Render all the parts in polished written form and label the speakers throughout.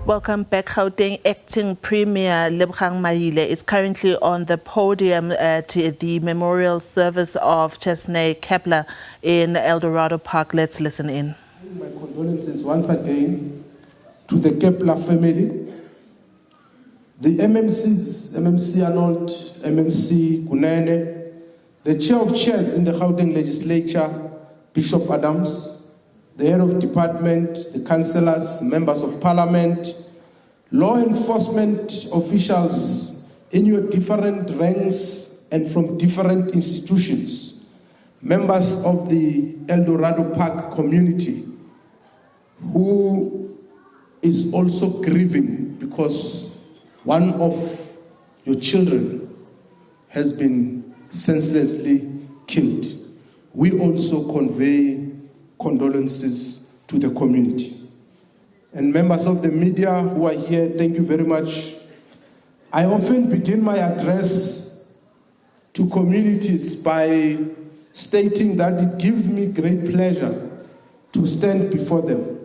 Speaker 1: Welcome back. Gauteng Acting Premier Maile is currently on the podium at the memorial service of Chesnay Keppler in Eldorado Park. Let's listen in.
Speaker 2: My condolences once again to the Keppler family, the MMCs, MMC Arnold, MMC Kunene, the chair of chairs in the Gauteng legislature, Bishop Adams, the head of department, the councillors, members of parliament, law enforcement officials in your different ranks and from different institutions, members of the Eldorado Park community, who is also grieving because one of your children has been senselessly killed. We also convey condolences to the community. And members of the media who are here, thank you very much. I often begin my address to communities by stating that it gives me great pleasure to stand before them.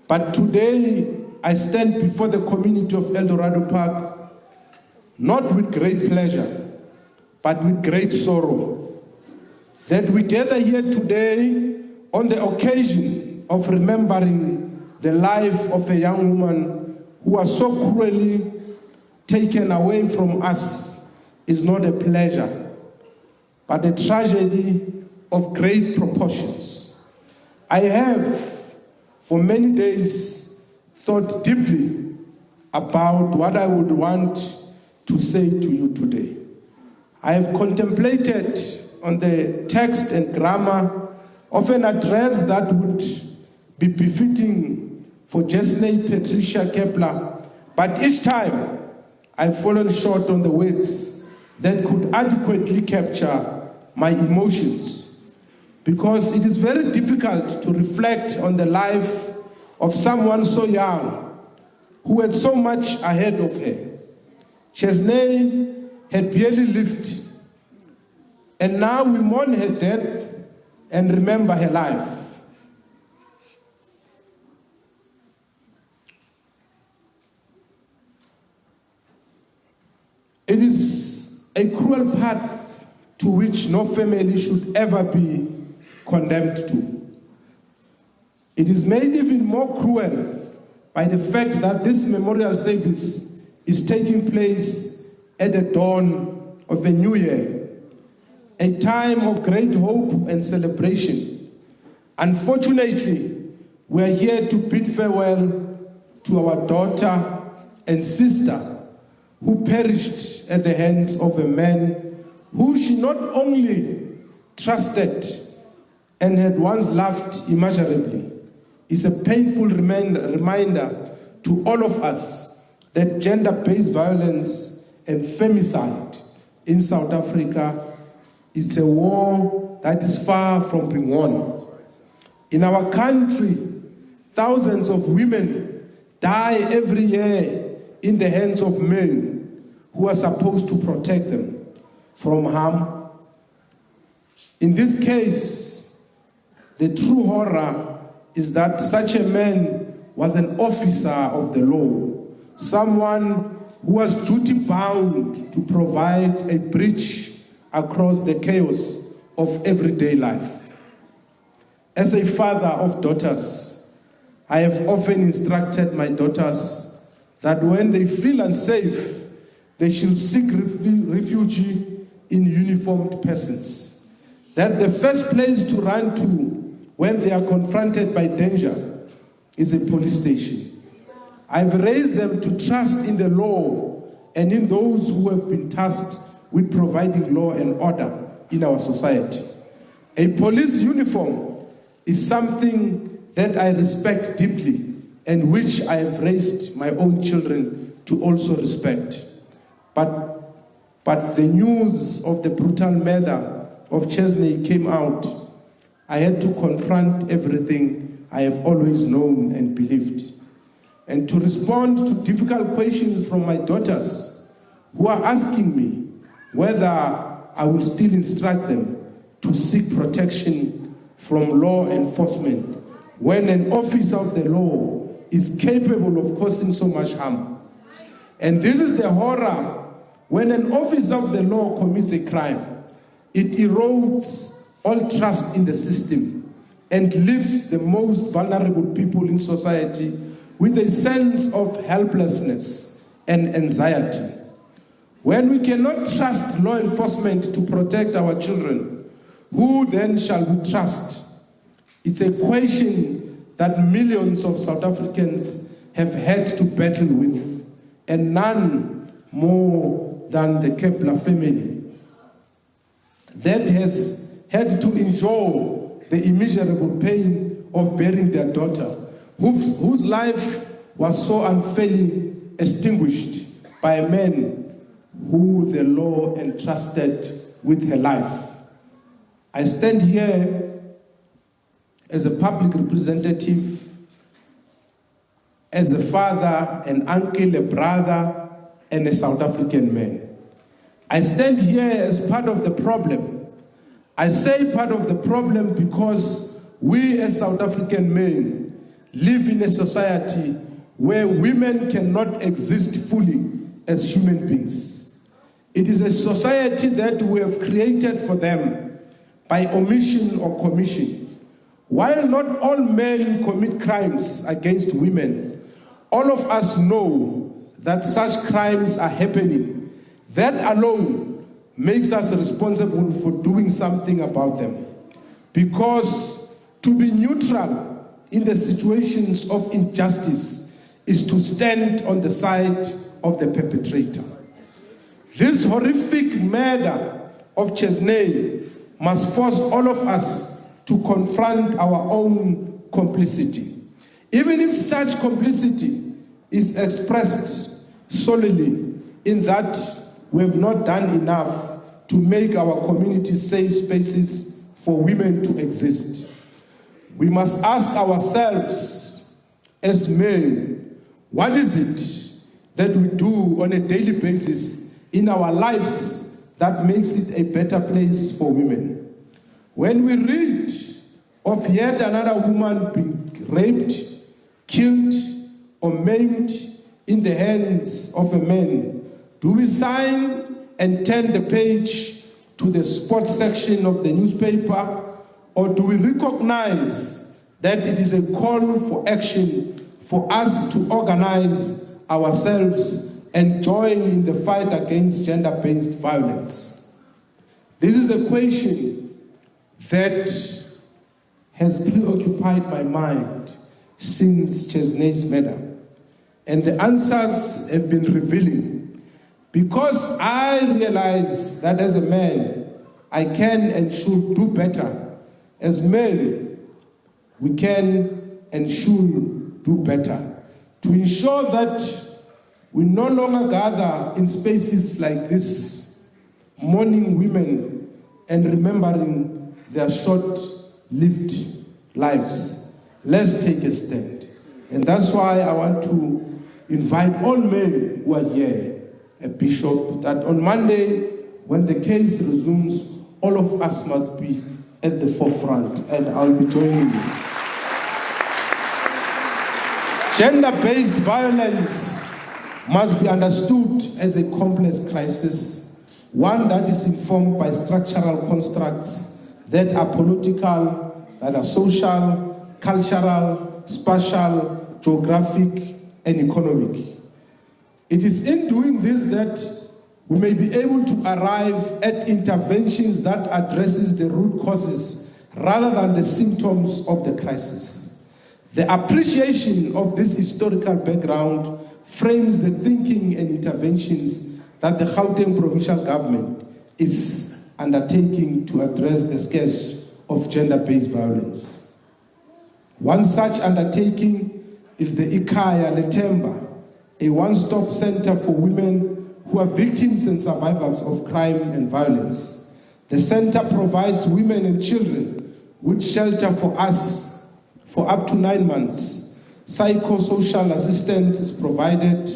Speaker 2: But today, I stand before the community of Eldorado Park, not with great pleasure, but with great sorrow, that we gather here today on the occasion of remembering the life of a young woman who was so cruelly taken away from us is not a pleasure, but a tragedy of great proportions. I have, for many days, thought deeply about what I would want to say to you today. I have contemplated on the text and grammar of an address that would be befitting for Chesnay Patricia Keppler, but each time I've fallen short on the words that could adequately capture my emotions, because it is very difficult to reflect on the life of someone so young who had so much ahead of her. Chesnay had barely lived, and now we mourn her death and remember her life. It is a cruel path to which no family should ever be condemned to. It is made even more cruel by the fact that this memorial service is taking place at the dawn of a new year, a time of great hope and celebration. Unfortunately, we are here to bid farewell to our daughter and sister who perished at the hands of a man who she not only trusted and had once loved immeasurably. It's a painful reminder to all of us that gender-based violence and femicide in South Africa is a war that is far from being won. In our country, thousands of women die every year in the hands of men who are supposed to protect them from harm. In this case, the true horror is that such a man was an officer of the law, someone who was duty-bound to provide a bridge across the chaos of everyday life. As a father of daughters, I have often instructed my daughters that when they feel unsafe, they should seek refuge in uniformed persons. That the first place to run to when they are confronted by danger is a police station. I've raised them to trust in the law and in those who have been tasked with providing law and order in our society. A police uniform is something that I respect deeply and which I have raised my own children to also respect. But the news of the brutal murder of Chesnay came out. I had to confront everything I have always known and believed, and to respond to difficult questions from my daughters who are asking me whether I will still instruct them to seek protection from law enforcement when an officer of the law is capable of causing so much harm. And this is the horror when an officer of the law commits a crime. It erodes all trust in the system and leaves the most vulnerable people in society with a sense of helplessness and anxiety. When we cannot trust law enforcement to protect our children, who then shall we trust? It's a question that millions of South Africans have had to battle with, and none more than the Keppler family that has had to endure the immeasurable pain of burying their daughter, whose life was so unfairly extinguished by a man who the law entrusted with her life. I stand here as a public representative, as a father, an uncle, a brother, and a South African man. I stand here as part of the problem. I say part of the problem because we as South African men live in a society where women cannot exist fully as human beings. It is a society that we have created for them by omission or commission. While not all men commit crimes against women, all of us know that such crimes are happening. That alone makes us responsible for doing something about them. Because to be neutral in the situations of injustice is to stand on the side of the perpetrator. This horrific murder of Chesnay must force all of us to confront our own complicity. Even if such complicity is expressed solely in that we have not done enough to make our communities safe spaces for women to exist. We must ask ourselves as men, what is it that we do on a daily basis in our lives that makes it a better place for women? When we read of yet another woman being raped, killed, or maimed in the hands of a man, do we sign and turn the page to the sports section of the newspaper, or do we recognize that it is a call for action for us to organize ourselves and join in the fight against gender-based violence? This is a question that has preoccupied my mind since Chesnay's murder, and the answers have been revealing. Because I realize that as a man, I can and should do better. As men, we can and should do better to ensure that we no longer gather in spaces like this, mourning women and remembering their short-lived lives. Let's take a stand. And that's why I want to invite all men who are here, a bishop, that on Monday, when the case resumes, all of us must be at the forefront, and I'll be joining you. Gender-based violence must be understood as a complex crisis, one that is informed by structural constructs that are political, that are social, cultural, spatial, geographic, and economic. It is in doing this that we may be able to arrive at interventions that addresses the root causes rather than the symptoms of the crisis. The appreciation of this historical background frames the thinking and interventions that the Gauteng provincial government is undertaking to address the scourge of gender-based violence. One such undertaking is the Ikaya Letemba, a one-stop center for women who are victims and survivors of crime and violence. The center provides women and children with shelter for us for up to 9 months. Psychosocial assistance is provided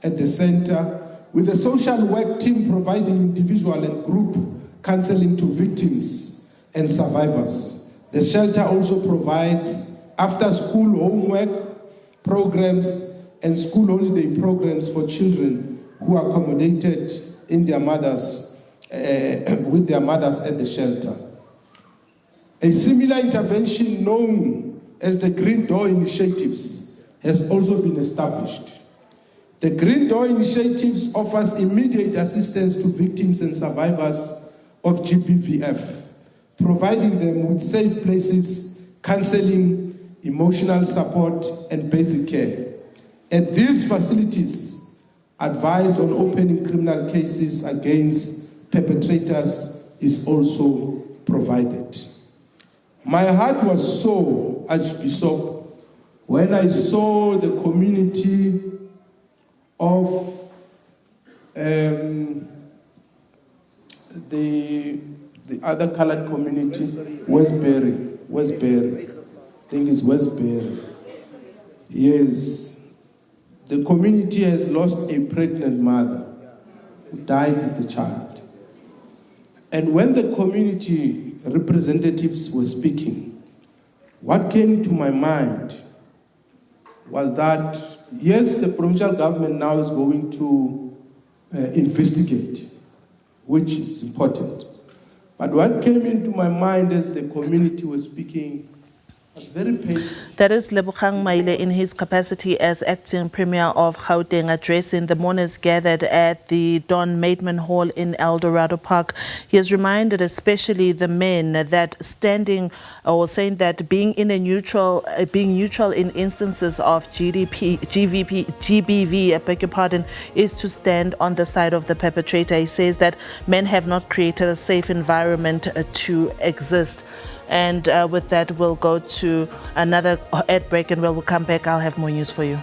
Speaker 2: at the center, with the social work team providing individual and group counseling to victims and survivors. The shelter also provides after-school homework programs and school holiday programs for children who are accommodated in their mothers, with their mothers at the shelter. A similar intervention known as the Green Door Initiatives has also been established. The Green Door Initiatives offers immediate assistance to victims and survivors of GBVF, providing them with safe places, counseling, emotional support, and basic care. At these facilities, advice on opening criminal cases against perpetrators is also provided. My heart was sore, Archbishop, when I saw the community of the other colored community, Westbury, I think it's Westbury. Yes, the community has lost a pregnant mother who died with the child. And when the community representatives were speaking, what came to my mind was that, yes, the provincial government now is going to investigate, which is important. But what came into my mind as the community was speaking was very painful.
Speaker 1: That is Lebogang Maile in his capacity as acting Premier of Gauteng, addressing the mourners gathered at the Don Mateman Hall in Eldorado Park. He has reminded especially the men that standing or saying that being neutral in instances of GBV, I beg your pardon, is to stand on the side of the perpetrator. He says that men have not created a safe environment to exist. And with that, we'll go to another ad break, and when we'll come back, I'll have more news for you.